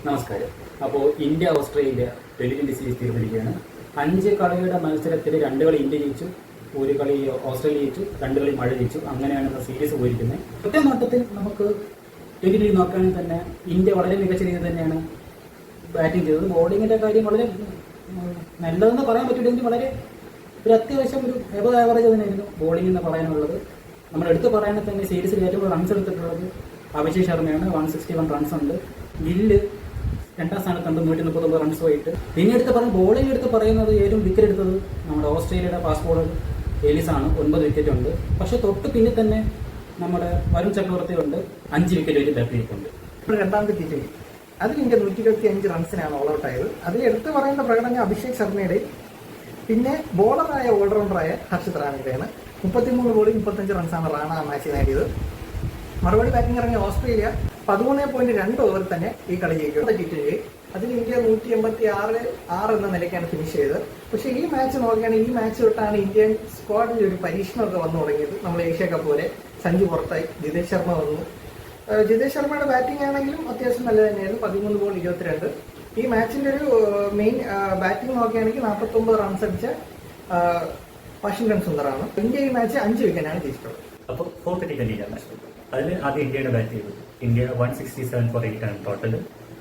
നമസ്കാരം. അപ്പോൾ India Australia T20 series തീർന്നിരിക്കുകയാണ്. 5 കളിയുടെ മത്സരത്തിൽ 2 കളി ഇന്ത്യ ജയിച്ചു, 1 കളി ഓസ്ട്രേലിയ ജയിച്ചു, 2 കളി മഴ ജയിച്ചു. അങ്ങനെയാണ് സീരീസ് പോയിരിക്കുന്നത്. ഒറ്റ നോട്ടത്തിൽ നമുക്ക് T20 നോക്കുകയാണെങ്കിൽ തന്നെ ഇന്ത്യ വളരെ മികച്ച രീതിയിൽ തന്നെയാണ് ബാറ്റിംഗ് ചെയ്തത്. ബോളിങ്ങിന്റെ കാര്യം വളരെ നല്ലതെന്ന് പറയാൻ പറ്റില്ലെങ്കിൽ വളരെ ഒരു അത്യാവശ്യം ഒരു എബവ് ആവറേജ് തന്നെയായിരുന്നു ബോളിംഗ് എന്ന് പറയാനുള്ളത്. നമ്മൾ എടുത്ത് പറയുകയാണെങ്കിൽ തന്നെ സീരീസിൽ ഏറ്റവും കൂടുതൽ റൺസ് എടുത്തിട്ടുള്ളത് അഭിഷേക് ശർമ്മയാണ്. 161 റൺസ് ഉണ്ട്. ഗില്ല് 2ാം സ്ഥാനത്തുണ്ട് 139 റൺസുമായിട്ട്. പിന്നെ എടുത്ത് ബോളിംഗ് എടുത്ത് പറയുന്നത് ഏറ്റവും വിക്കറ്റ് എടുത്തത് നമ്മുടെ ഓസ്ട്രേലിയയുടെ ഫാസ്റ്റ് ബോളർ എലിസ് ആണ്. 9 വിക്കറ്റ് ഉണ്ട്. പക്ഷെ തൊട്ട് പിന്നെ തന്നെ നമ്മുടെ വരുൺ ചക്രവർത്തി ഉണ്ട്, 5 വിക്കറ്റ് വെച്ച് ബാറ്റ് ചെയ്തിട്ടുണ്ട്. രണ്ടാമത്തെ T20 അതിൽ ഇന്ത്യ 125 റൺസിനാണ് ഓൾ ഔട്ട് ആയത്. അതിൽ എടുത്തു പറയേണ്ട പ്രകടനം അഭിഷേക് ശർമ്മയുടെ, പിന്നെ ബോളറായ ഓൾറൗണ്ടറായ ഹർഷിത് റാണയുടെയാണ്. 33 ബോളിൽ 35 റൺസാണ് റാണ ആ മാച്ച് നേടിയത്. മറുപടി ബാറ്റിംഗ് ഇറങ്ങിയ ഓസ്ട്രേലിയ 13.2 ഓവർ തന്നെ ഈ കളി ജയിക്കും. T20 അതിൽ ഇന്ത്യ 186 എന്ന നിലയ്ക്കാണ് ഫിനിഷ് ചെയ്തത്. പക്ഷേ ഈ മാച്ച് നോക്കുകയാണെങ്കിൽ ഈ മാച്ച് തൊട്ടാണ് ഇന്ത്യൻ സ്ക്വാഡിൽ ഒരു പരീക്ഷണമൊക്കെ വന്നു തുടങ്ങിയത്. നമ്മൾ ഏഷ്യ കപ്പ് പോലെ സഞ്ജു പുറത്തായി, ജിതേഷ് ശർമ്മ വന്നു. ജിതേഷ് ശർമ്മയുടെ ബാറ്റിംഗ് ആണെങ്കിലും അത്യാവശ്യം നല്ല തന്നെയായിരുന്നു. 13 ബോൾ 22. ഈ മാച്ചിന്റെ ഒരു മെയിൻ ബാറ്റിംഗ് നോക്കുകയാണെങ്കിൽ 49 റൺസ് അടിച്ച വാഷിംഗ്ടൺ സുന്ദറാണ്. ഇന്ത്യ ഈ മാച്ച് 5 വിക്കറ്റാണ് ജയിച്ചിട്ടുള്ളത്. അപ്പോൾ 4 T20 മാച്ച് അതിൽ ആദ്യം ഇന്ത്യയുടെ ബാറ്റ് ചെയ്തത്. ഇന്ത്യ 167 for 8 ആണ് ടോട്ടൽ.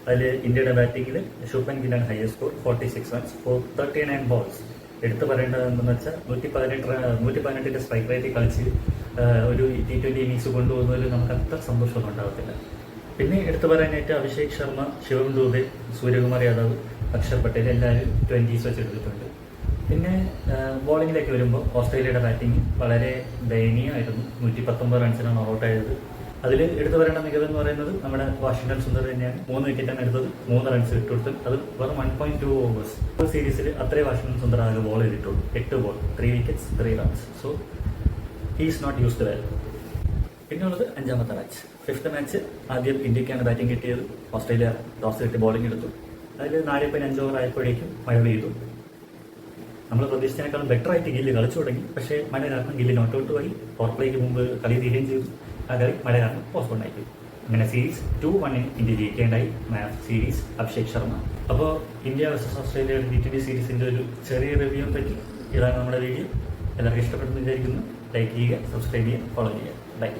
അതിൽ ഇന്ത്യയുടെ ബാറ്റിംഗിൽ ശുഭൻ ഗില്ലാണ് highest score 46 runs for 39 balls. എടുത്തു പറയേണ്ടത് എന്തെന്ന് വെച്ചാൽ 118 സ്ട്രൈക്ക് റേറ്റിൽ കളിച്ച് ഒരു T20 ഇന്നിങ്സ് കൊണ്ടുപോകുന്നതിൽ നമുക്ക് അത്ര സന്തോഷമൊന്നും ഉണ്ടാകത്തില്ല. പിന്നെ എടുത്തു പറയാനായിട്ട് അഭിഷേക് ശർമ്മ, ശിവം ദൂബെ, സൂര്യകുമാർ യാദവ്, അക്ഷർ പട്ടേൽ എല്ലാവരും 20s വെച്ചെടുത്തിട്ടുണ്ട്. പിന്നെ ബോളിങ്ങിലേക്ക് വരുമ്പോൾ ഓസ്ട്രേലിയയുടെ ബാറ്റിംഗ് വളരെ ദയനീയമായിരുന്നു. 119 റൺസിനാണ് ഔട്ട് ആയത്. അതിൽ എടുത്തു പറയേണ്ട മികവെന്ന് പറയുന്നത് നമ്മുടെ വാഷിംഗ്ടൺ സുന്ദർ തന്നെയാണ്. 3 വിക്കറ്റാണ് എടുത്തത്, 3 റൺസ് ഇട്ടുകൊടുത്ത്. അത് വെറും 1.2 ഓവേഴ്സ്. ഒരു സീരീസിൽ അത്രേ വാഷിംഗ്ടൺ സുന്ദർ ആകെ ബോൾ ചെയ്തിട്ടുള്ളൂ. 8 ball 3 wickets 3 runs. So he is not used well. പിന്നെയുള്ളത് 5ാമത്തെ മാച്ച്, 5th മാച്ച്. ആദ്യം ഇന്ത്യക്കാണ് ബാറ്റിംഗ് കിട്ടിയത്. ഓസ്ട്രേലിയ ടോസ് കിട്ടി ബോളിംഗ് എടുത്തു. അതിൽ 4.5 ഓവർ ആയപ്പോഴേക്കും മഴ പെയ്തു. നമ്മൾ പ്രതീക്ഷിച്ചതിനേക്കാളും ബെറ്റർ ആയിട്ട് ഗില്ല് കളിച്ചു തുടങ്ങി. പക്ഷേ മഴ കാരണം ഗില്ല് നോട്ട് ഔട്ട് ആയി. പവർ പ്ലേക്ക് മുമ്പ് കളി തീരുകയും ചെയ്തു. ആ കളി മഴ കാരണം പോസ്റ്റ്പോൺ ആയി. അങ്ങനെ സീരീസ് 2-1 ഇന്ത്യ ജയിക്കേണ്ടായി. Man of series Abhishek Sharma. അപ്പോൾ ഇന്ത്യ വേഴ്സസ് ഓസ്ട്രേലിയയുടെ T20 സീരീസിന്റെ ഒരു ചെറിയ റിവ്യൂ പറ്റി ഇതാണ് നമ്മുടെ വീഡിയോ. എല്ലാവർക്കും ഇഷ്ടപ്പെട്ടെന്ന് വിചാരിക്കുന്നു. ലൈക്ക് ചെയ്യുക, സബ്സ്ക്രൈബ് ചെയ്യുക, ഫോളോ ചെയ്യുക. ബൈ.